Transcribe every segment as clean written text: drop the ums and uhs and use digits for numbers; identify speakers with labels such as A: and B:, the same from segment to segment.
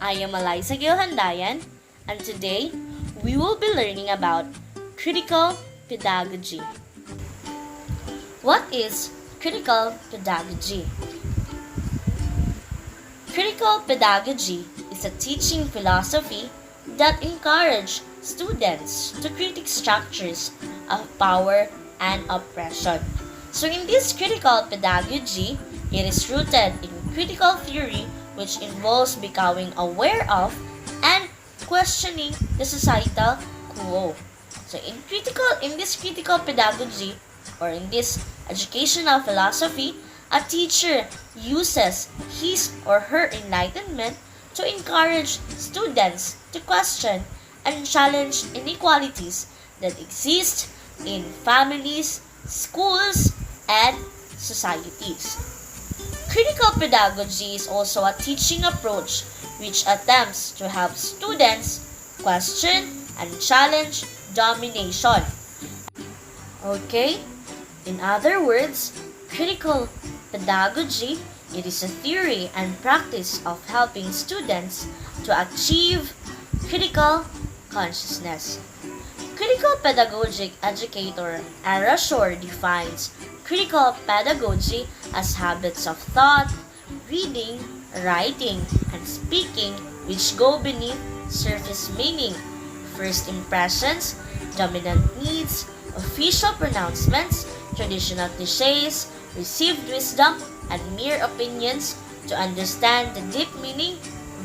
A: I am Eliza Gilhandayan, and today we will be learning about critical pedagogy. What is critical pedagogy? Critical pedagogy is a teaching philosophy that encourages students to critique structures of power and oppression. So in this critical pedagogy, it is rooted in critical theory, which involves becoming aware of and questioning the societal quo. So in this critical pedagogy, or in this educational philosophy, a teacher uses his or her enlightenment to encourage students to question and challenge inequalities that exist in families, schools, and societies. Critical pedagogy is also a teaching approach which attempts to help students question and challenge domination. Okay? In other words, critical pedagogy, it is a theory and practice of helping students to achieve critical consciousness. Critical pedagogic educator Ara Shore defines critical pedagogy as habits of thought, reading, writing, and speaking which go beneath surface meaning, first impressions, dominant needs, official pronouncements, traditional cliches, received wisdom, and mere opinions to understand the deep meaning,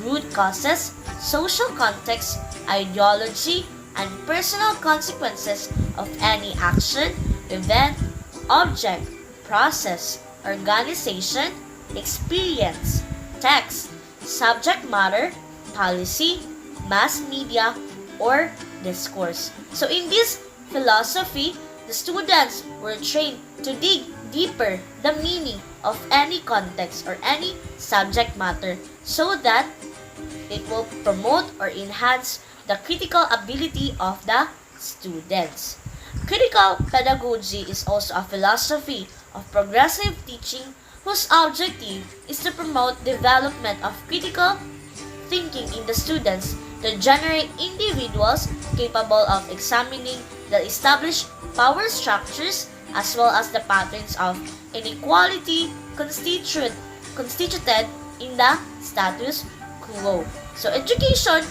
A: root causes, social context, ideology, and personal consequences of any action, event, object, process, organization, experience, text, subject matter, policy, mass media, or discourse. So in this philosophy, the students were trained to dig deeper the meaning of any context or any subject matter so that it will promote or enhance the critical ability of the students. Critical pedagogy is also a philosophy of progressive teaching whose objective is to promote development of critical thinking in the students to generate individuals capable of examining the established power structures as well as the patterns of inequality constituted in the status quo. So education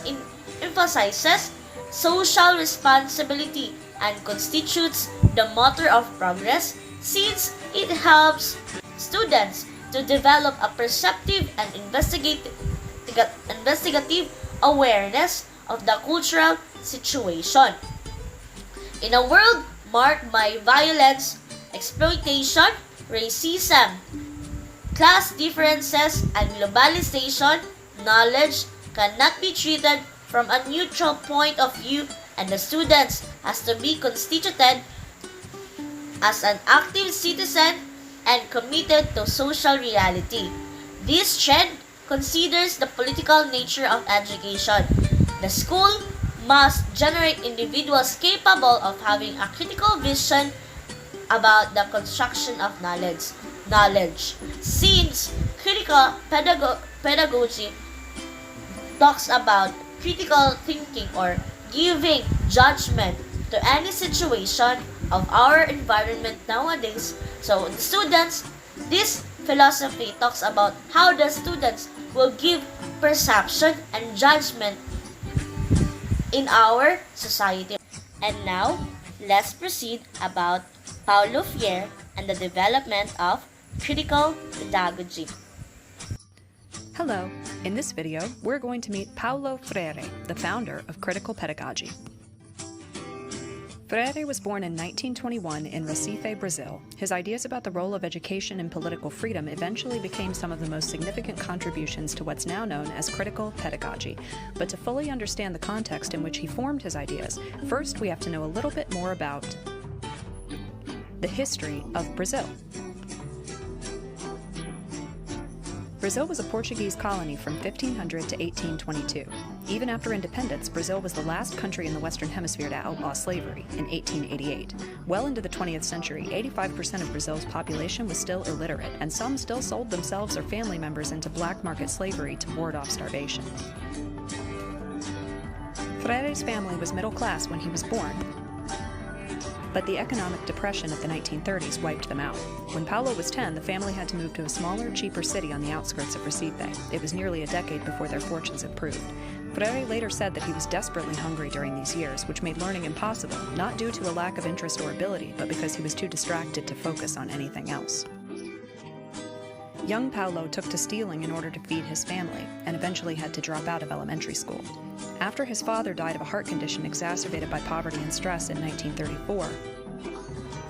A: emphasizes social responsibility and constitutes the motor of progress since it helps students to develop a perceptive and investigative awareness of the cultural situation. In a world marked by violence, exploitation, racism, class differences, and globalization, knowledge cannot be treated from a neutral point of view, and the students has to be constituted as an active citizen and committed to social reality. This trend considers the political nature of education. The school must generate individuals capable of having a critical vision about the construction of knowledge. Since critical pedagogy talks about critical thinking or giving judgment to any situation of our environment nowadays, so the students, this philosophy talks about how the students will give perception and judgment in our society. And now, let's proceed about Paulo Freire and the development of critical pedagogy.
B: Hello, in this video, we're going to meet Paulo Freire, the founder of critical pedagogy. Freire was born in 1921 in Recife, Brazil. His ideas about the role of education and political freedom eventually became some of the most significant contributions to what's now known as critical pedagogy. But to fully understand the context in which he formed his ideas, first we have to know a little bit more about the history of Brazil. Brazil was a Portuguese colony from 1500 to 1822. Even after independence, Brazil was the last country in the Western Hemisphere to outlaw slavery in 1888. Well into the 20th century, 85% of Brazil's population was still illiterate, and some still sold themselves or family members into black market slavery to ward off starvation. Freire's family was middle class when he was born, but the economic depression of the 1930s wiped them out. When Paulo was 10, the family had to move to a smaller, cheaper city on the outskirts of Recife. It was nearly a decade before their fortunes improved. Freire later said that he was desperately hungry during these years, which made learning impossible, not due to a lack of interest or ability, but because he was too distracted to focus on anything else. Young Paulo took to stealing in order to feed his family, and eventually had to drop out of elementary school. After his father died of a heart condition exacerbated by poverty and stress in 1934,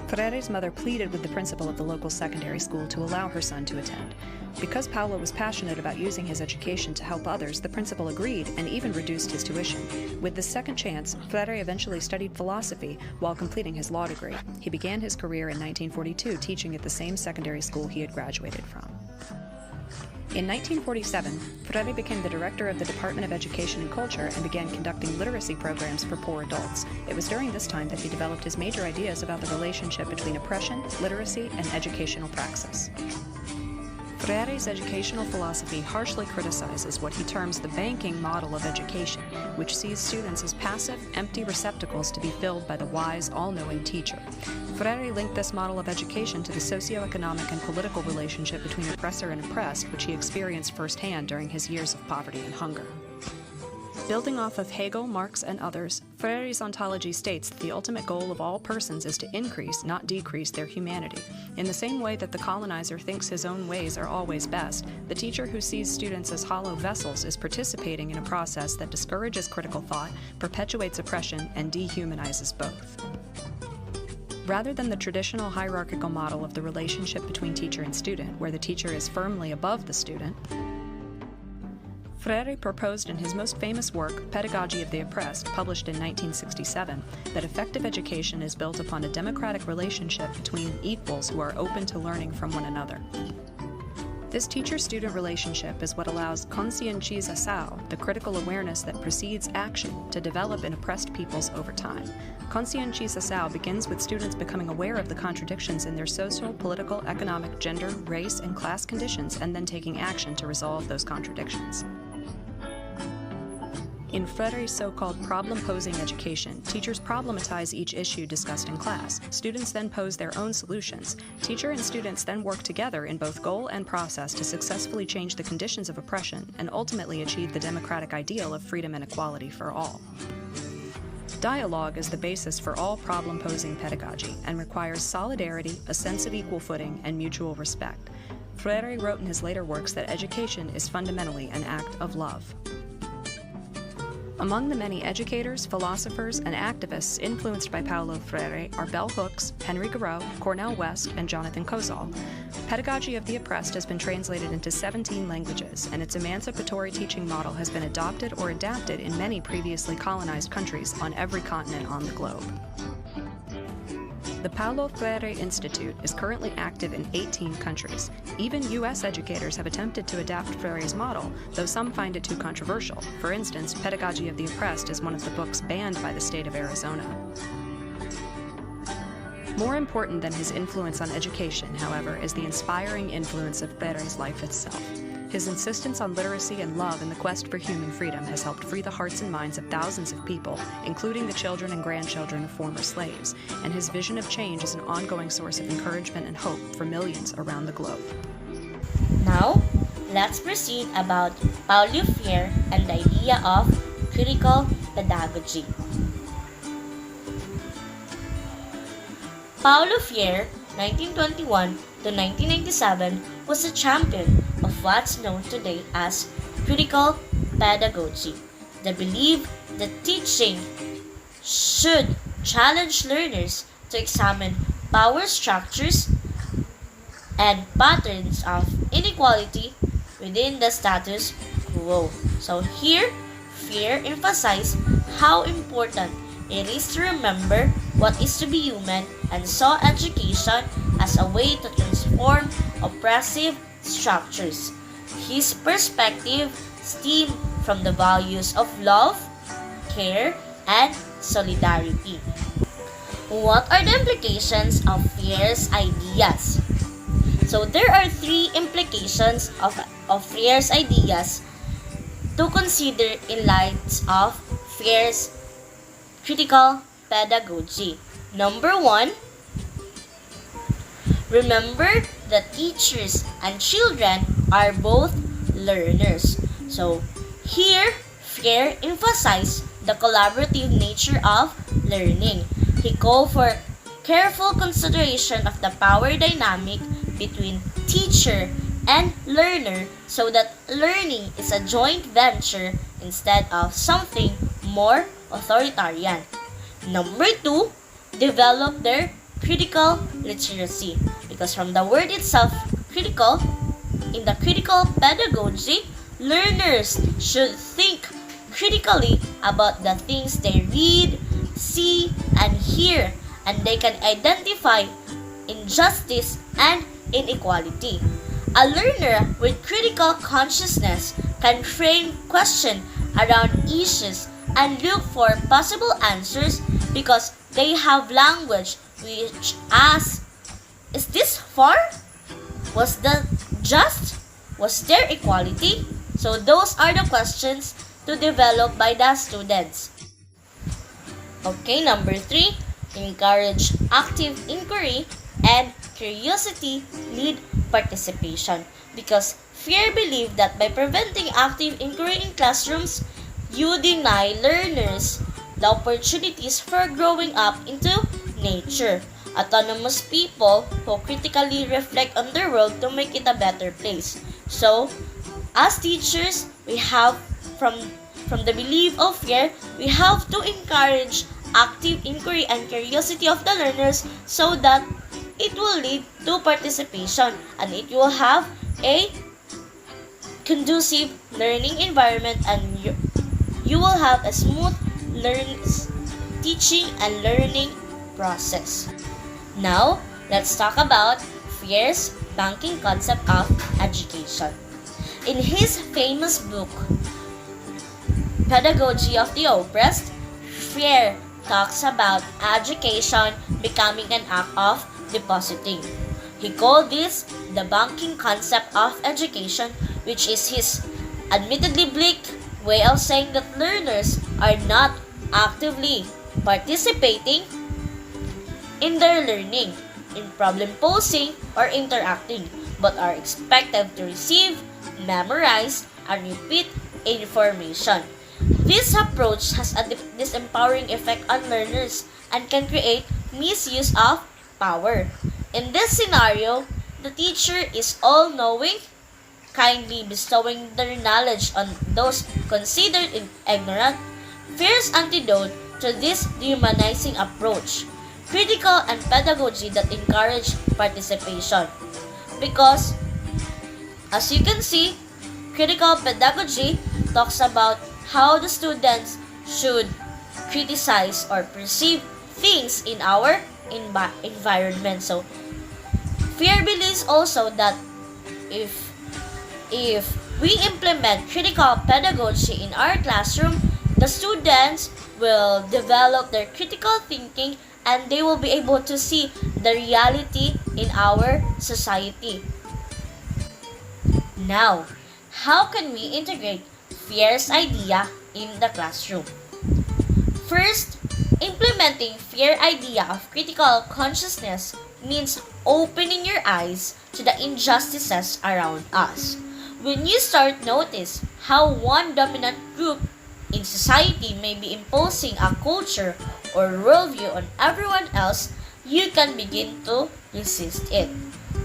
B: Freire's mother pleaded with the principal of the local secondary school to allow her son to attend. Because Paulo was passionate about using his education to help others, the principal agreed and even reduced his tuition. With this second chance, Freire eventually studied philosophy while completing his law degree. He began his career in 1942 teaching at the same secondary school he had graduated from. In 1947, Freire became the director of the Department of Education and Culture and began conducting literacy programs for poor adults. It was during this time that he developed his major ideas about the relationship between oppression, literacy, and educational praxis. Freire's educational philosophy harshly criticizes what he terms the banking model of education, which sees students as passive, empty receptacles to be filled by the wise, all-knowing teacher. Freire linked this model of education to the socioeconomic and political relationship between oppressor and oppressed, which he experienced firsthand during his years of poverty and hunger. Building off of Hegel, Marx, and others, Freire's ontology states that the ultimate goal of all persons is to increase, not decrease, their humanity. In the same way that the colonizer thinks his own ways are always best, the teacher who sees students as hollow vessels is participating in a process that discourages critical thought, perpetuates oppression, and dehumanizes both. Rather than the traditional hierarchical model of the relationship between teacher and student, where the teacher is firmly above the student, Freire proposed in his most famous work, Pedagogy of the Oppressed, published in 1967, that effective education is built upon a democratic relationship between equals who are open to learning from one another. This teacher-student relationship is what allows conscientização, the critical awareness that precedes action, to develop in oppressed peoples over time. Conscientização begins with students becoming aware of the contradictions in their social, political, economic, gender, race, and class conditions, and then taking action to resolve those contradictions. In Freire's so-called problem-posing education, teachers problematize each issue discussed in class. Students then pose their own solutions. Teacher and students then work together in both goal and process to successfully change the conditions of oppression and ultimately achieve the democratic ideal of freedom and equality for all. Dialogue is the basis for all problem-posing pedagogy and requires solidarity, a sense of equal footing, and mutual respect. Freire wrote in his later works that education is fundamentally an act of love. Among the many educators, philosophers, and activists influenced by Paulo Freire are Bell Hooks, Henry Thoreau, Cornel West, and Jonathan Kozol. Pedagogy of the Oppressed has been translated into 17 languages, and its emancipatory teaching model has been adopted or adapted in many previously colonized countries on every continent on the globe. The Paulo Freire Institute is currently active in 18 countries. Even U.S. educators have attempted to adapt Freire's model, though some find it too controversial. For instance, Pedagogy of the Oppressed is one of the books banned by the state of Arizona. More important than his influence on education, however, is the inspiring influence of Freire's life itself. His insistence on literacy and love in the quest for human freedom has helped free the hearts and minds of thousands of people, including the children and grandchildren of former slaves, and his vision of change is an ongoing source of encouragement and hope for millions around the globe.
A: Now, let's proceed about Paulo Freire and the idea of critical pedagogy. Paulo Freire, 1921 to 1997, was a champion of what's known today as critical pedagogy, the belief that teaching should challenge learners to examine power structures and patterns of inequality within the status quo. So here, Freire emphasized how important it is to remember what is to be human and saw education as a way to transform oppressive structures. His perspective stemmed from the values of love, care, and solidarity. What are the implications of Frere's ideas? So there are three implications of Frere's ideas to consider in light of Frere's critical pedagogy. Number one, remember that teachers and children are both learners. So here, Frere emphasized the collaborative nature of learning. He called for careful consideration of the power dynamic between teacher and learner so that learning is a joint venture instead of something more authoritarian. Number two, develop their critical literacy. Because from the word itself, critical, in the critical pedagogy, learners should think critically about the things they read, see, and hear, and they can identify injustice and inequality. A learner with critical consciousness can frame questions around issues and look for possible answers because they have language which asks, is this fair? Was that just? Was there equality? So those are the questions to develop by the students. Okay, number three, encourage active inquiry and curiosity lead participation. Because Frere believed that by preventing active inquiry in classrooms, you deny learners the opportunities for growing up into nature. Autonomous people who critically reflect on their world to make it a better place. So, as teachers, we have from the belief of Frere, we have to encourage active inquiry and curiosity of the learners so that it will lead to participation and it will have a conducive learning environment and you will have a smooth teaching and learning process. Now, let's talk about Frere's banking concept of education. In his famous book, Pedagogy of the Oppressed, Frere talks about education becoming an act of depositing. He called this the banking concept of education, which is his admittedly bleak way of saying that learners are not actively participating in their learning, in problem posing or interacting, but are expected to receive, memorize, and repeat information. This approach has a disempowering effect on learners and can create misuse of power. In this scenario, the teacher is all-knowing, kindly bestowing their knowledge on those considered ignorant. Frere's antidote to this dehumanizing approach, critical and pedagogy that encourage participation. Because, as you can see, critical pedagogy talks about how the students should criticize or perceive things in our environment. So, Frere believes also that if we implement critical pedagogy in our classroom, the students will develop their critical thinking and they will be able to see the reality in our society. Now, how can we integrate Frere's idea in the classroom? First, implementing Frere's idea of critical consciousness means opening your eyes to the injustices around us. When you start notice how one dominant group in society may be imposing a culture or worldview on everyone else, you can begin to resist it.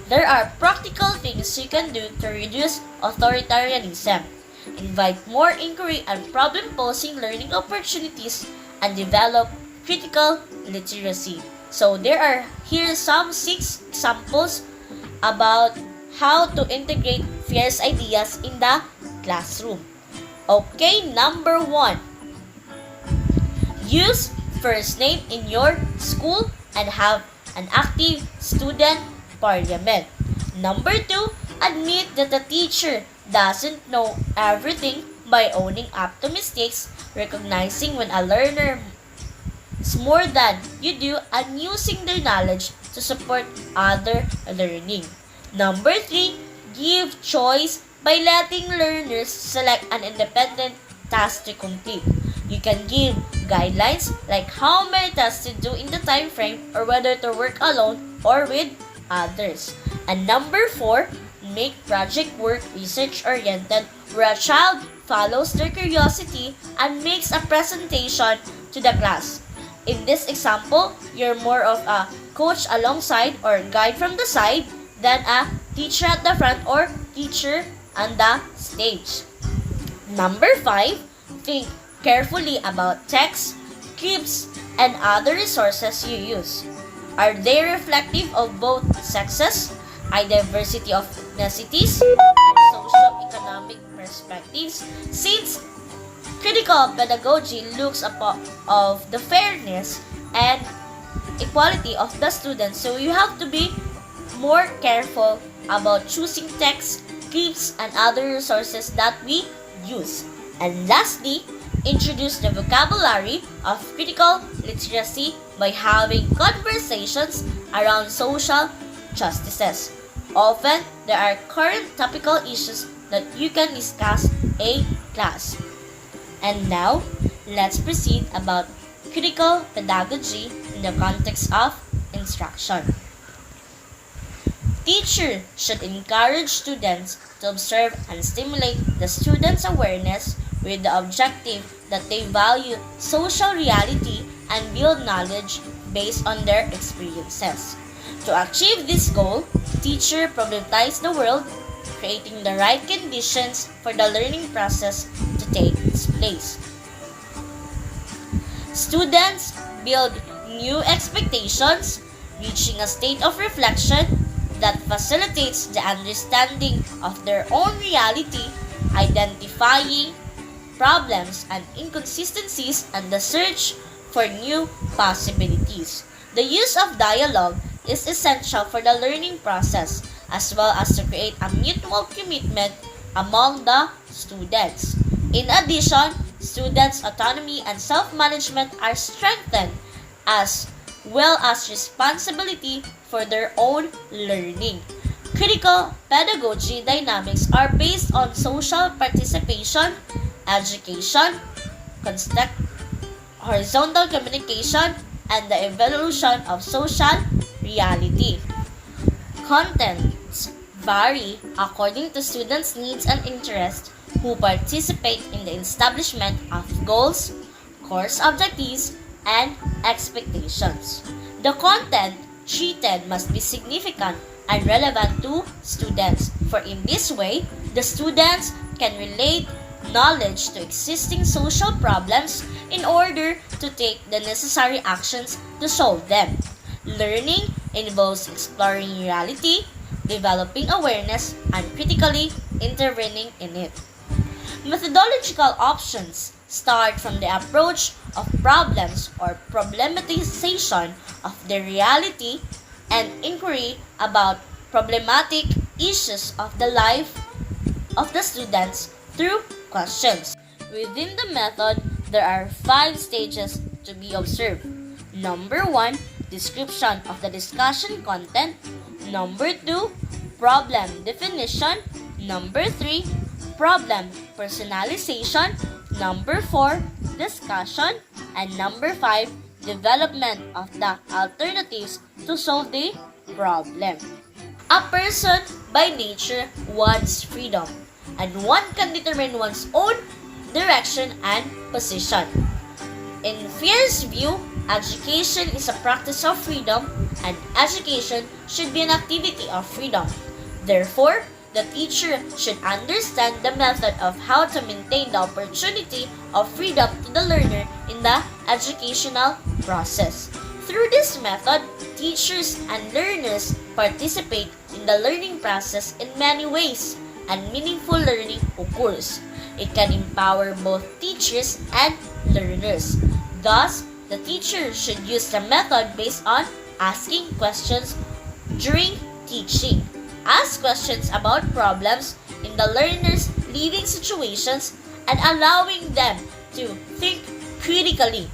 A: There are practical things you can do to reduce authoritarianism, invite more inquiry and problem-posing learning opportunities, and develop critical literacy. So there are here some 6 examples about how to integrate Frere's ideas in the classroom. Okay, number 1. Use first name in your school and have an active student parliament. Number 2, admit that the teacher doesn't know everything by owning up to mistakes, recognizing when a learner is more than you do, and using their knowledge to support other learning. Number 3, give choice by letting learners select an independent task to complete. You can give guidelines like how many tasks to do in the time frame or whether to work alone or with others. And number 4, make project work research-oriented where a child follows their curiosity and makes a presentation to the class. In this example, you're more of a coach alongside or guide from the side than a teacher at the front or teacher on the stage. Number 5, think carefully about text, clips, and other resources you use. Are they reflective of both sexes, a diversity of ethnicities, and socio-economic perspectives? Since critical pedagogy looks upon of the fairness and equality of the students, so you have to be more careful about choosing text, clips, and other resources that we use. And lastly, introduce the vocabulary of critical literacy by having conversations around social justices. Often, there are current topical issues that you can discuss in class. And now, let's proceed about critical pedagogy in the context of instruction. Teachers should encourage students to observe and stimulate the students' awareness with the objective that they value social reality and build knowledge based on their experiences. To achieve this goal, teachers problematize the world, creating the right conditions for the learning process to take its place. Students build new expectations, reaching a state of reflection that facilitates the understanding of their own reality, identifying problems and inconsistencies, and the search for new possibilities. The use of dialogue is essential for the learning process, as well as to create a mutual commitment among the students. In addition, students' autonomy and self-management are strengthened, as well as responsibility for their own learning. Critical pedagogy dynamics are based on social participation, education, horizontal communication, and the evolution of social reality. Contents vary according to students' needs and interests who participate in the establishment of goals, course objectives, and expectations. The content treated must be significant and relevant to students, for in this way, the students can relate knowledge to existing social problems in order to take the necessary actions to solve them. Learning involves exploring reality, developing awareness, and critically intervening in it. Methodological options start from the approach of problems or problematization of the reality and inquiry about problematic issues of the life of the students through questions. Within the method, there are 5 stages to be observed. Number 1, description of the discussion content. Number 2, problem definition. Number 3, problem personalization. Number 4, discussion. And number 5, development of the alternatives to solve the problem. A person by nature wants freedom, and one can determine one's own direction and position. In Fear's view, education is a practice of freedom, and education should be an activity of freedom. Therefore, the teacher should understand the method of how to maintain the opportunity of freedom to the learner in the educational process. Through this method, teachers and learners participate in the learning process in many ways, and meaningful learning occurs. It can empower both teachers and learners. Thus, the teacher should use the method based on asking questions during teaching. Ask questions about problems in the learner's living situations and allowing them to think critically.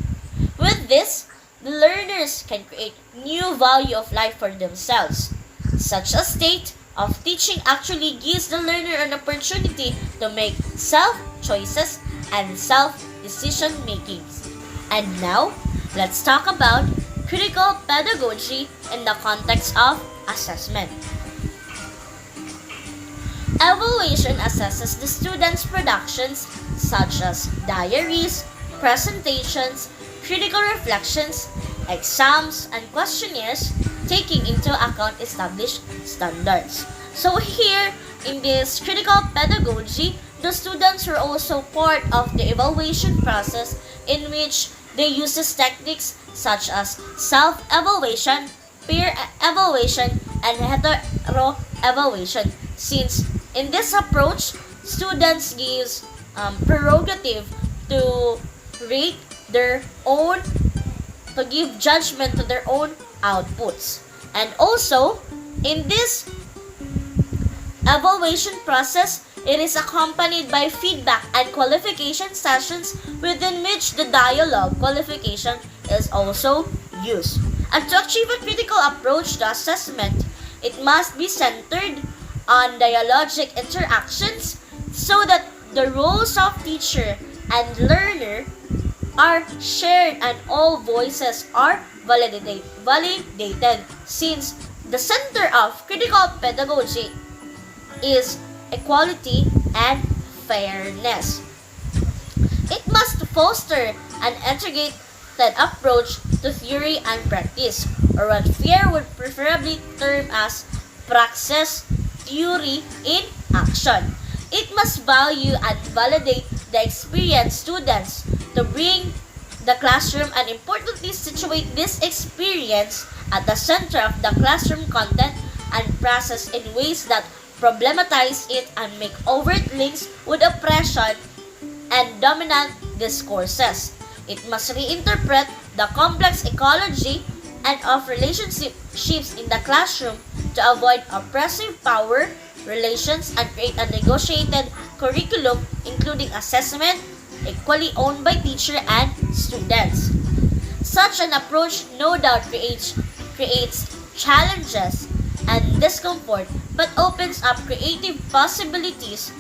A: With this, the learners can create new value of life for themselves. Such a state of teaching actually gives the learner an opportunity to make self-choices and self-decision making. And now, let's talk about critical pedagogy in the context of assessment. Evaluation assesses the students' productions such as diaries, presentations, critical reflections, exams, and questionnaires, taking into account established standards. So here, in this critical pedagogy, the students were also part of the evaluation process in which they uses techniques such as self-evaluation, peer evaluation, and hetero-evaluation. Since in this approach, students gives prerogative to rate their own, to give judgment to their own outputs. And also, in this evaluation process, it is accompanied by feedback and qualification sessions within which the dialogue qualification is also used. And to achieve a critical approach to assessment, it must be centered on dialogic interactions so that the roles of teacher and learner are shared and all voices are validated since the center of critical pedagogy is equality and fairness. It must foster an integrated approach to theory and practice, or what Fair would preferably term as praxis theory in action. It must value and validate the experienced students to bring the classroom and importantly situate this experience at the center of the classroom content and process in ways that problematize it and make overt links with oppression and dominant discourses. It must reinterpret the complex ecology and of relationships in the classroom to avoid oppressive power relations and create a negotiated curriculum including assessment equally owned by teacher and students. Such an approach no doubt creates challenges and discomfort but opens up creative possibilities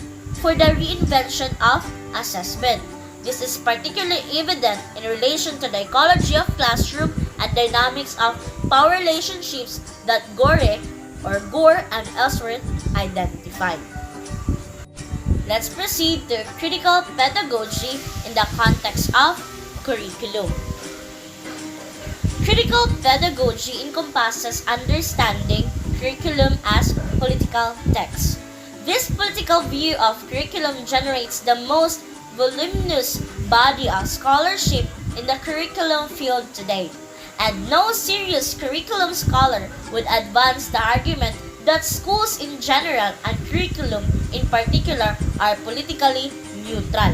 A: for the reinvention of assessment. This is particularly evident in relation to the ecology of classroom and dynamics of power relationships that Gore and elsewhere identified. Let's proceed to critical pedagogy in the context of curriculum. Critical pedagogy encompasses understanding curriculum as political text. This political view of curriculum generates the most voluminous body of scholarship in the curriculum field today, and no serious curriculum scholar would advance the argument that schools in general and curriculum in particular are politically neutral.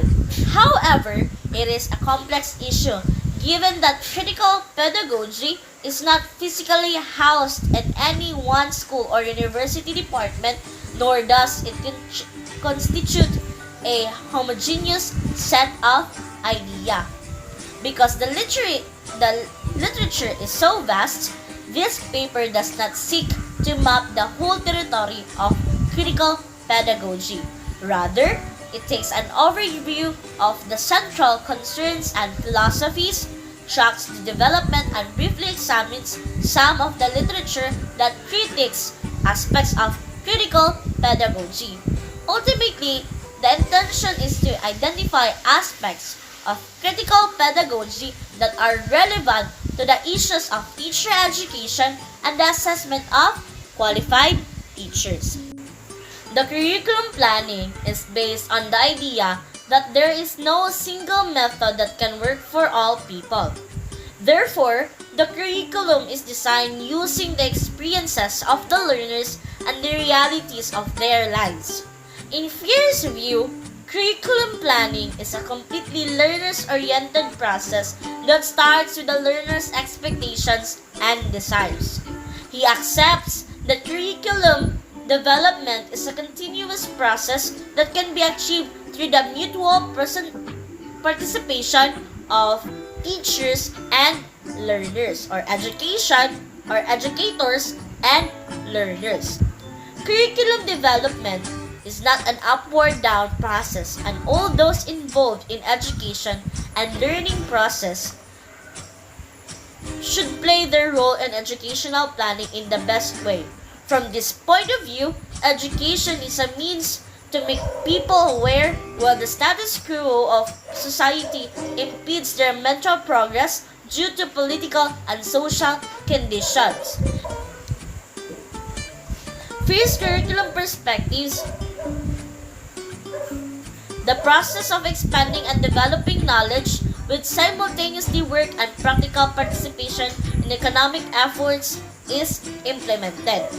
A: However, it is a complex issue given that critical pedagogy is not physically housed in any one school or university department, nor does it constitute a homogeneous set of ideas. Because the literature is so vast, this paper does not seek to map the whole territory of critical pedagogy. Rather, it takes an overview of the central concerns and philosophies, tracks the development, and briefly examines some of the literature that critiques aspects of critical pedagogy. Ultimately, the intention is to identify aspects of critical pedagogy that are relevant to the issues of teacher education and the assessment of qualified teachers. The curriculum planning is based on the idea that there is no single method that can work for all people. Therefore, the curriculum is designed using the experiences of the learners and the realities of their lives. In Fair's view, curriculum planning is a completely learners-oriented process that starts with the learner's expectations and desires. He accepts that curriculum development is a continuous process that can be achieved through the mutual participation of teachers and learners, or educators and learners. Curriculum development is not an upward-down process, and all those involved in education and learning process should play their role in educational planning in the best way. From this point of view, education is a means to make people aware, while the status quo of society impedes their mental progress due to political and social conditions. First, curriculum perspectives. The process of expanding and developing knowledge with simultaneously work and practical participation in economic efforts is implemented.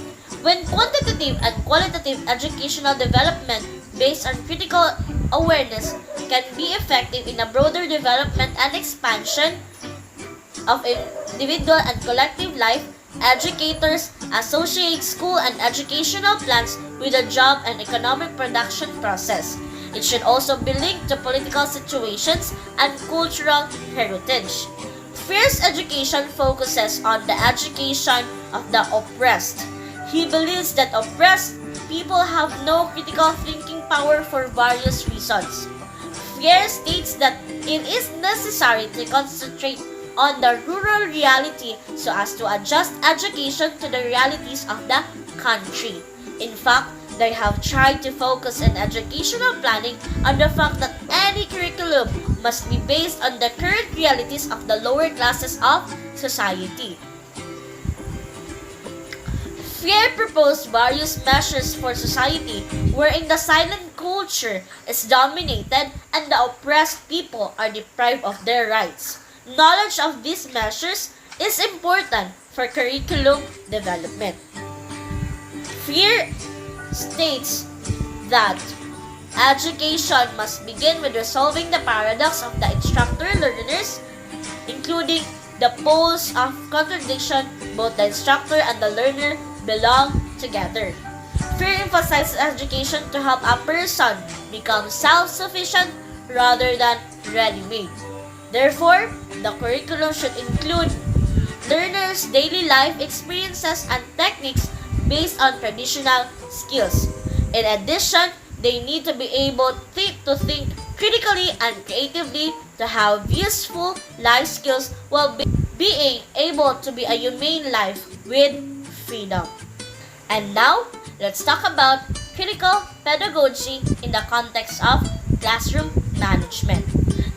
A: When quantitative and qualitative educational development based on critical awareness can be effective in a broader development and expansion of individual and collective life, educators associate school and educational plans with the job and economic production process. It should also be linked to political situations and cultural heritage. Fierce education focuses on the education of the oppressed. He believes that oppressed people have no critical thinking power for various reasons. Freire states that it is necessary to concentrate on the rural reality so as to adjust education to the realities of the country. In fact, they have tried to focus in educational planning on the fact that any curriculum must be based on the current realities of the lower classes of society. Freire proposed various measures for society wherein the silent culture is dominated and the oppressed people are deprived of their rights. Knowledge of these measures is important for curriculum development. Freire states that education must begin with resolving the paradox of the instructor-learners, including the poles of contradiction. Both the instructor and the learner belong together. Freire emphasizes education to help a person become self-sufficient rather than ready-made. Therefore, the curriculum should include learners' daily life experiences and techniques based on traditional skills. In addition, they need to be able to think critically and creatively, to have useful life skills while being able to be a humane life with freedom. And now, let's talk about critical pedagogy in the context of classroom management.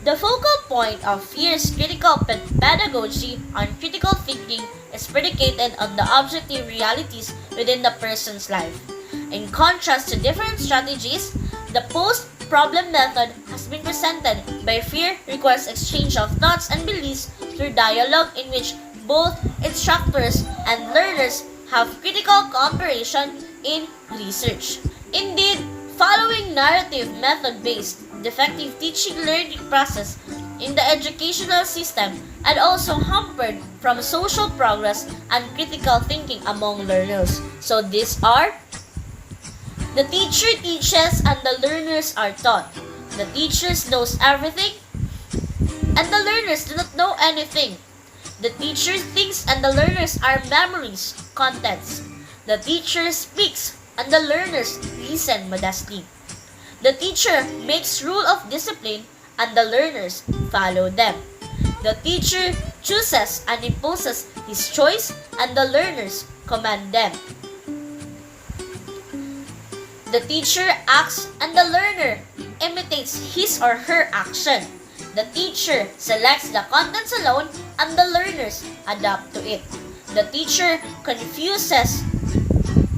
A: The focal point of Freire's critical pedagogy on critical thinking is predicated on the objective realities within the person's life. In contrast to different strategies, the post-problem method has been presented by Freire requires exchange of thoughts and beliefs through dialogue in which both instructors and learners have critical cooperation in research. Indeed, following narrative method-based defective teaching-learning process in the educational system and also hampered from social progress and critical thinking among learners. So these are: the teacher teaches and the learners are taught. The teachers knows everything and the learners do not know anything. The teacher thinks and the learners are memories, contents. The teacher speaks and the learners listen modestly. The teacher makes rule of discipline and the learners follow them. The teacher chooses and imposes his choice and the learners command them. The teacher acts and the learner imitates his or her action. The teacher selects the contents alone and the learners adapt to it. The teacher confuses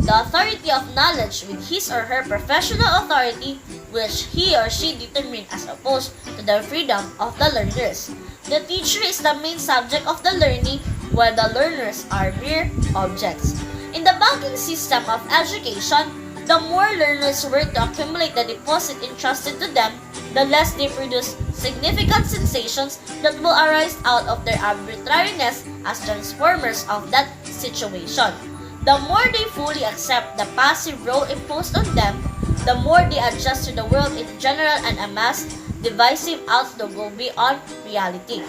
A: the authority of knowledge with his or her professional authority, which he or she determined, as opposed to the freedom of the learners. The teacher is the main subject of the learning, while the learners are mere objects. In the banking system of education, the more learners work to accumulate the deposit entrusted to them, the less they produce significant sensations that will arise out of their arbitrariness as transformers of that situation. The more they fully accept the passive role imposed on them, the more they adjust to the world in general and a mass divisive outlook will be on reality.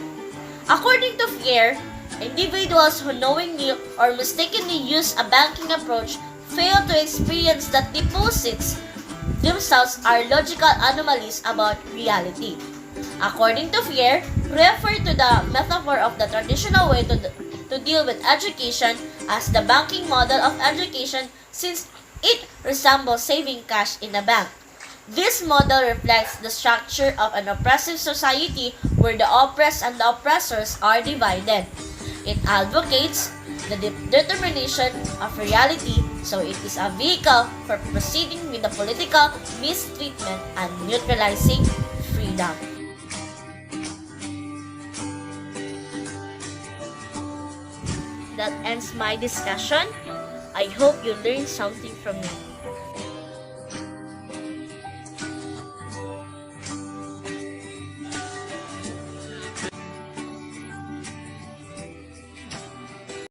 A: According to Fier, individuals who knowingly or mistakenly use a banking approach fail to experience that deposits themselves are logical anomalies about reality. According to Fier, refer to the metaphor of the traditional way to deal with education as the banking model of education since it resembles saving cash in a bank. This model reflects the structure of an oppressive society where the oppressed and the oppressors are divided. It advocates the determination of reality, so it is a vehicle for proceeding with the political mistreatment and neutralizing freedom. That ends my discussion. I hope you learned something from me.